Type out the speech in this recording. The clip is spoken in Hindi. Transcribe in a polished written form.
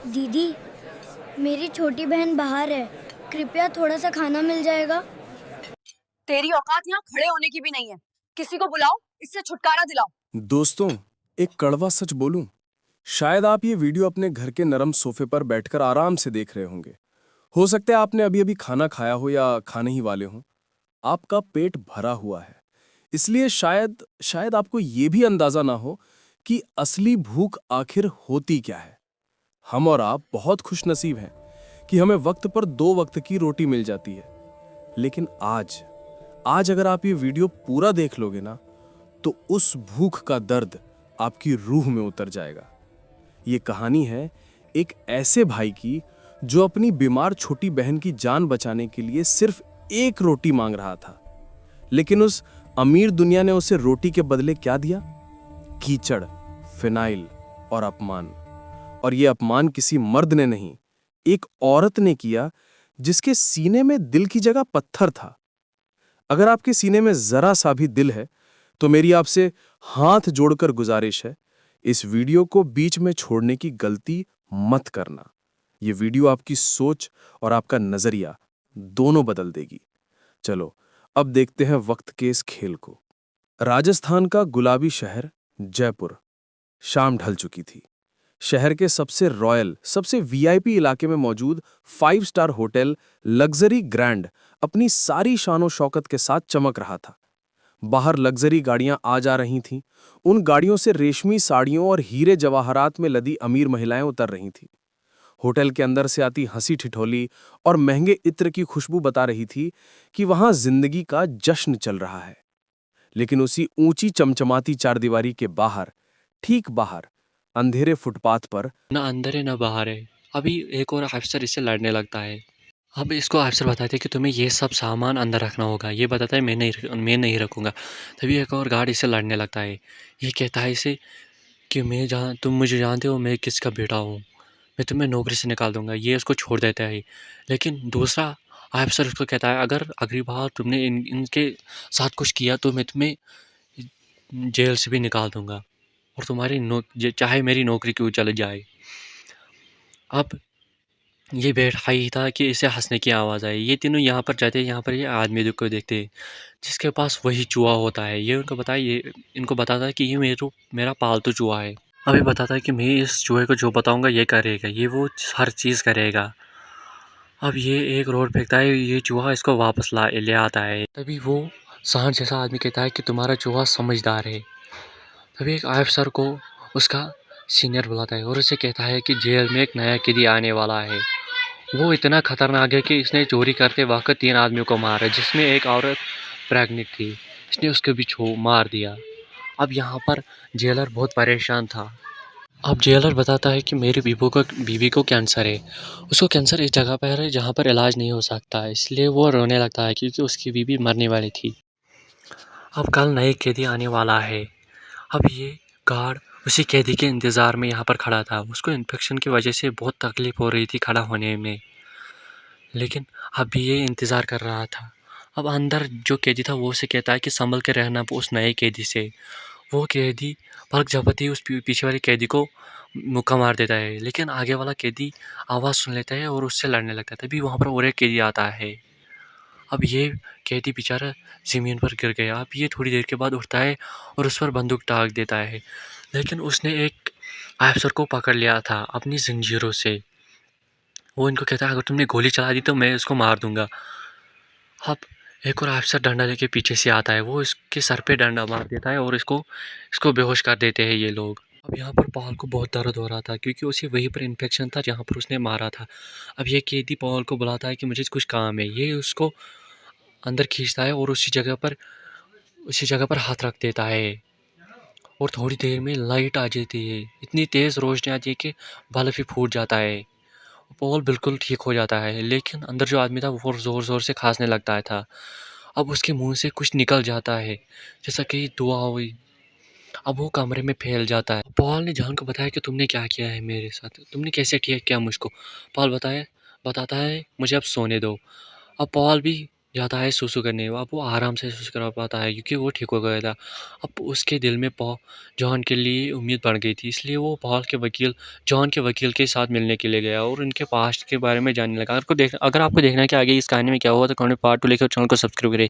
दीदी, मेरी छोटी बहन बाहर है। कृपया थोड़ा सा खाना मिल जाएगा? तेरी औकात यहाँ खड़े होने की भी नहीं है। किसी को बुलाओ, इससे छुटकारा दिलाओ। दोस्तों, एक कड़वा सच बोलूं, शायद आप ये वीडियो अपने घर के नरम सोफे पर बैठकर आराम से देख रहे होंगे। हो सकता है आपने अभी अभी खाना खाया हो या खाने ही वाले हो। आपका पेट भरा हुआ है, इसलिए शायद शायद आपको ये भी अंदाजा ना हो कि असली भूख आखिर होती क्या है। हम और आप बहुत खुशनसीब हैं कि हमें वक्त पर 2 वक्त की रोटी मिल जाती है। लेकिन आज आज अगर आप ये वीडियो पूरा देख लोगे ना, तो उस भूख का दर्द आपकी रूह में उतर जाएगा। ये कहानी है एक ऐसे भाई की जो अपनी बीमार छोटी बहन की जान बचाने के लिए सिर्फ एक रोटी मांग रहा था। लेकिन उस अमीर दुनिया ने उसे रोटी के बदले क्या दिया? कीचड़, फिनाइल और अपमान। और ये अपमान किसी मर्द ने नहीं, एक औरत ने किया जिसके सीने में दिल की जगह पत्थर था। अगर आपके सीने में जरा सा भी दिल है, तो मेरी आपसे हाथ जोड़कर गुजारिश है, इस वीडियो को बीच में छोड़ने की गलती मत करना। ये वीडियो आपकी सोच और आपका नजरिया दोनों बदल देगी। चलो, अब देखते हैं वक्त के इस खेल को। राजस्थान का गुलाबी शहर जयपुर। शाम ढल चुकी थी। शहर के सबसे रॉयल, सबसे वीआईपी इलाके में मौजूद 5 स्टार होटल लग्जरी ग्रैंड अपनी सारी शानो शौकत के साथ चमक रहा था। बाहर लग्जरी गाड़ियां आ जा रही थीं। उन गाड़ियों से रेशमी साड़ियों और हीरे जवाहरात में लदी अमीर महिलाएं उतर रही थीं। होटल के अंदर से आती हंसी ठिठोली और महंगे इत्र की खुशबू बता रही थी कि वहां जिंदगी का जश्न चल रहा है। लेकिन उसी ऊंची चमचमाती चारदीवारी के बाहर, ठीक बाहर, अंधेरे फुटपाथ पर ना अंदर है ना बाहर है। अभी एक और अफसर इससे लड़ने लगता है। अब इसको अफसर बताते हैं कि तुम्हें ये सब सामान अंदर रखना होगा। ये बताता है मैं नहीं रखूँगा। तभी एक और गार्ड इससे लड़ने लगता है। ये कहता है इसे कि तुम मुझे जानते हो मैं किसका बेटा हूँ। मैं तुम्हें नौकरी से निकाल दूँगा। ये उसको छोड़ देता है। लेकिन दूसरा अफसर उसको कहता है अगर अगली बार तुमने इनके साथ कुछ किया तो मैं तुम्हें जेल से भी निकाल दूँगा और तुम्हारी चाहे मेरी नौकरी क्यों चली जाए। अब ये बैठा ही था कि इसे हँसने की आवाज़ आई। ये तीनों यहाँ पर जाते हैं, यहाँ पर ये आदमी को देखते हैं, जिसके पास वही चूहा होता है। ये इनको बताता है कि ये मेरा पालतू चूहा है। अभी बताता है कि मैं इस चूहे को जो बताऊँगा ये करेगा, ये वो हर चीज़ करेगा। अब ये एक रोड फेंकता है, ये चूहा इसको वापस ले आता है। तभी वो सांड जैसा आदमी कहता है कि तुम्हारा चूहा समझदार है। तभी एक अफसर को उसका सीनियर बुलाता है और उसे कहता है कि जेल में एक नया कैदी आने वाला है। वो इतना खतरनाक है कि इसने चोरी करते वक्त 3 आदमियों को मारा, जिसमें एक औरत प्रेग्नेंट थी। इसने उसको भी मार दिया। अब यहाँ पर जेलर बहुत परेशान था। अब जेलर बताता है कि मेरी बीवी को कैंसर है। उसको कैंसर इस जगह पर है जहाँ पर इलाज नहीं हो सकता है, इसलिए वो रोने लगता है क्योंकि उसकी बीवी मरने वाली थी। अब कल नए कैदी आने वाला है। अब ये गार्ड उसी कैदी के इंतज़ार में यहाँ पर खड़ा था। उसको इन्फेक्शन की वजह से बहुत तकलीफ हो रही थी खड़ा होने में, लेकिन अभी ये इंतज़ार कर रहा था। अब अंदर जो कैदी था वो उसे कहता है कि संभल के रहना उस नए कैदी से। वो कैदी पलक झपकते ही उस पीछे वाले कैदी को मुक्का मार देता है, लेकिन आगे वाला कैदी आवाज़ सुन लेता है और उससे लड़ने लगता है। तभी वहाँ पर और एक कैदी आता है। अब ये कैदी बेचारा ज़मीन पर गिर गया। अब ये थोड़ी देर के बाद उठता है और उस पर बंदूक ताक देता है, लेकिन उसने एक अफसर को पकड़ लिया था अपनी ज़ंजीरों से। वो इनको कहता है अगर तुमने गोली चला दी तो मैं इसको मार दूँगा। अब एक और अफसर डंडा लेके पीछे से आता है। वो इसके सर पे डंडा मार देता है और इसको इसको बेहोश कर देते हैं ये लोग। अब यहाँ पर पॉल को बहुत दर्द हो रहा था क्योंकि उसे वहीं पर इन्फेक्शन था जहाँ पर उसने मारा था। अब ये कैदी पॉल को बुलाता है कि मुझे कुछ काम है। ये उसको अंदर खींचता है और उसी जगह पर हाथ रख देता है और थोड़ी देर में लाइट आ जाती है। इतनी तेज़ रोशनी आती है कि बल्ब ही फूट जाता है। पॉल बिल्कुल ठीक हो जाता है, लेकिन अंदर जो आदमी था वो ज़ोर-ज़ोर से खाँसने लगता था। अब उसके मुँह से कुछ निकल जाता है, जैसा कि दुआ हुई। अब वो कमरे में फैल जाता है। पॉल ने जॉन को बताया कि तुमने क्या किया है मेरे साथ? तुमने कैसे ठीक किया मुझको? पॉल बताता है मुझे अब सोने दो। अब पॉल भी जाता है सुसु करने। अब वो आराम से सुसु कर पाता है क्योंकि वो ठीक हो गया था। अब उसके दिल में जॉन के लिए उम्मीद बढ़ गई थी, इसलिए वो जॉन के वकील के साथ मिलने के लिए गया और उनके पास्ट के बारे में जानने लगा। अगर आपको देखना है कि आगे इस कहानी में क्या हुआ तो कमेंट पार्ट 2 लिखे और चैनल को सब्सक्राइब करें।